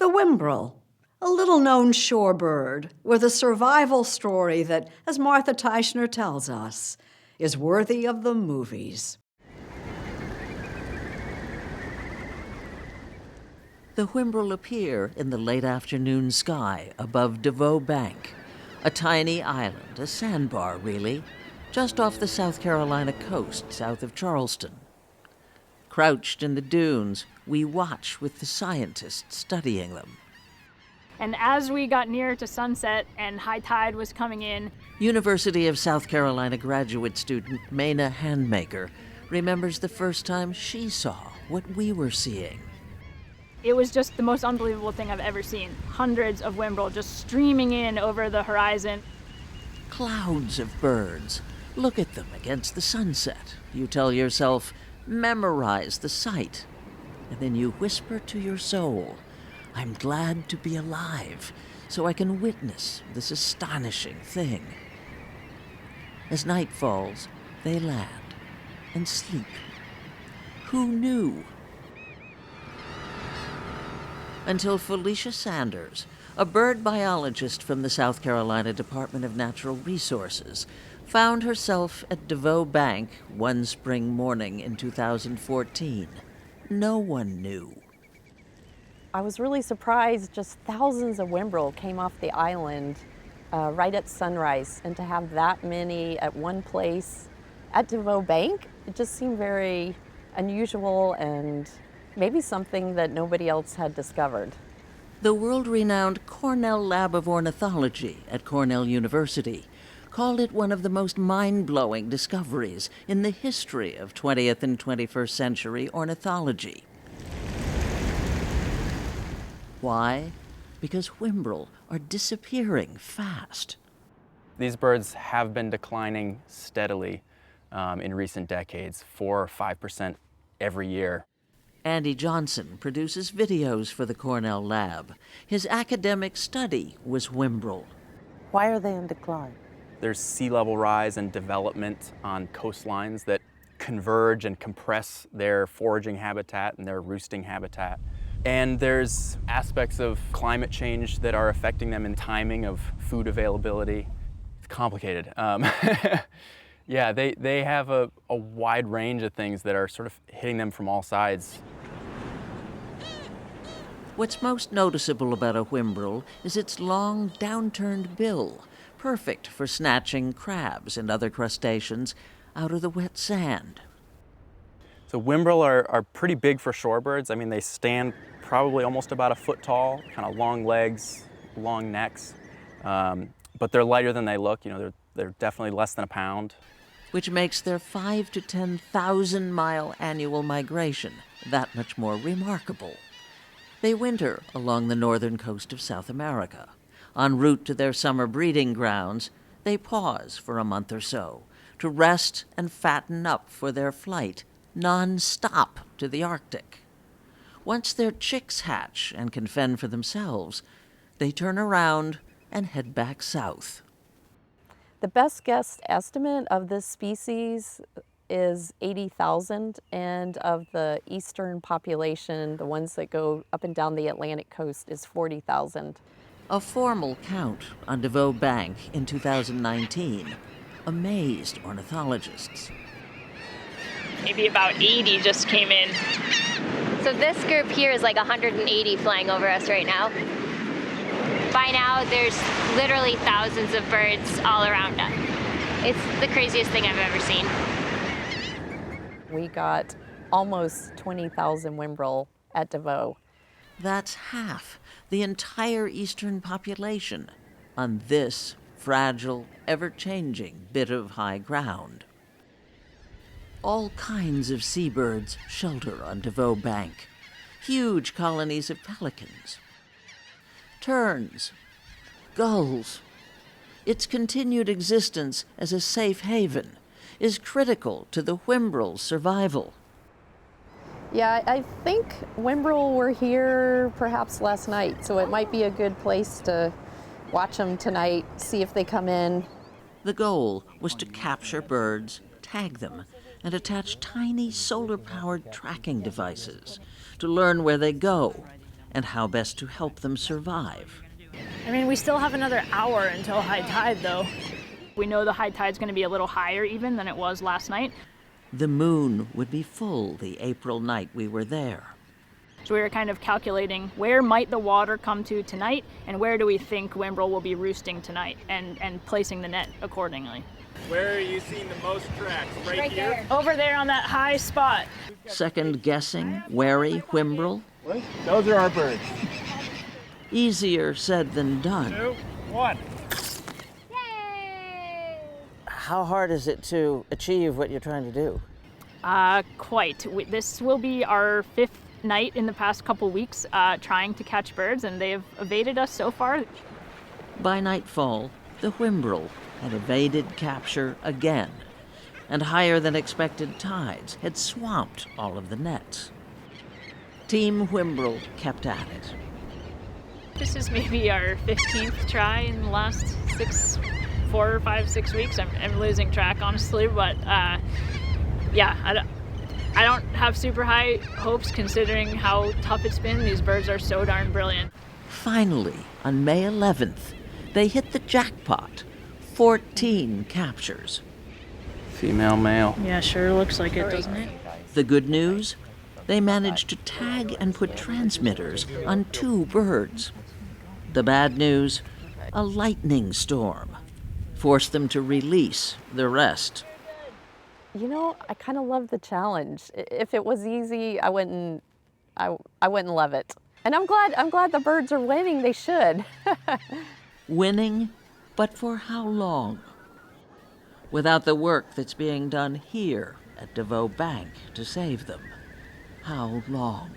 The Whimbrel, a little-known shorebird with a survival story that, as Martha Teichner tells us, is worthy of the movies. The Whimbrel appear in the late afternoon sky above Deveaux Bank, a tiny island, a sandbar really, just off the South Carolina coast south of Charleston. Crouched in the dunes, we watch with the scientists studying them. And as we got near to sunset and high tide was coming in, University of South Carolina graduate student Maina Handmaker remembers the first time she saw what we were seeing. it was just the most unbelievable thing I've ever seen. Hundreds of Whimbrel just streaming in over the horizon. Clouds of birds. Look at them against the sunset. You tell yourself, memorize the sight. And then you whisper to your soul, I'm glad to be alive, so I can witness this astonishing thing. As night falls, they land and sleep. Who knew? Until Felicia Sanders, a bird biologist from the South Carolina Department of Natural Resources, found herself at Deveaux Bank one spring morning in 2014. No one knew. I was really surprised just thousands of Whimbrel came off the island right at sunrise, and to have that many at one place at Deveaux Bank, it just seemed very unusual and maybe something that nobody else had discovered. The world-renowned Cornell Lab of Ornithology at Cornell University called it one of the most mind-blowing discoveries in the history of 20th and 21st century ornithology. Why? Because Whimbrel are disappearing fast. These birds have been declining steadily in recent decades, 4 or 5% every year. Andy Johnson produces videos for the Cornell Lab. His academic study was Whimbrel. Why are they in decline? There's sea level rise and development on coastlines that converge and compress their foraging habitat and their roosting habitat. And there's aspects of climate change that are affecting them in timing of food availability. It's complicated. Yeah, they have a wide range of things that are sort of hitting them from all sides. What's most noticeable about a Whimbrel is its long, downturned bill, perfect for snatching crabs and other crustaceans out of the wet sand. So Whimbrel are pretty big for shorebirds. I mean, they stand probably almost about a foot tall, kind of long legs, long necks, but they're lighter than they look. You know, they're definitely less than a pound. Which makes their 5,000 to 10,000 mile annual migration that much more remarkable. They winter along the northern coast of South America. En route to their summer breeding grounds, they pause for a month or so to rest and fatten up for their flight non-stop to the Arctic. Once their chicks hatch and can fend for themselves, they turn around and head back south. The best guess estimate of this species is 80,000, and of the eastern population, the ones that go up and down the Atlantic coast, is 40,000. A formal count on Devoe Bank in 2019 amazed ornithologists. Maybe about 80 just came in. So this group here is like 180 flying over us right now. By now, there's literally thousands of birds all around us. It's the craziest thing I've ever seen. We got almost 20,000 Whimbrel at Devoe. That's half the entire eastern population on this fragile, ever-changing bit of high ground. All kinds of seabirds shelter on Deveaux Bank. Huge colonies of pelicans, terns, gulls. Its continued existence as a safe haven is critical to the Whimbrel's survival. Yeah, I think Whimbrel were here perhaps last night, so it might be a good place to watch them tonight, see if they come in. The goal was to capture birds, tag them, and attach tiny solar-powered tracking devices to learn where they go and how best to help them survive. I mean, we still have another hour until high tide, though. We know the high tide's going to be a little higher even than it was last night. The moon would be full the April night we were there. So we were kind of calculating where might the water come to tonight and where do we think Whimbrel will be roosting tonight and placing the net accordingly. Where are you seeing the most tracks? Right here? There. Over there on that high spot. Second guessing, wary Whimbrel? Those are our birds. Easier said than done. 2, 1. How hard is it to achieve what you're trying to do? Quite. This will be our 5th night in the past couple weeks trying to catch birds, and they have evaded us so far. By nightfall, the Whimbrel had evaded capture again, and higher than expected tides had swamped all of the nets. Team Whimbrel kept at it. This is maybe our 15th try in the last 4 or 5, 6 weeks. I'm losing track, honestly, but yeah, I don't have super high hopes considering how tough it's been. These birds are so darn brilliant. Finally, on May 11th, they hit the jackpot. 14 captures. Female, male. Yeah, sure looks like it, doesn't it? The good news? They managed to tag and put transmitters on 2 birds. The bad news? A lightning storm forced them to release the rest. You know, I kind of love the challenge. If it was easy, I wouldn't love it. And I'm glad the birds are winning. They should. Winning, but for how long? Without the work that's being done here at Deveaux Bank to save them, how long?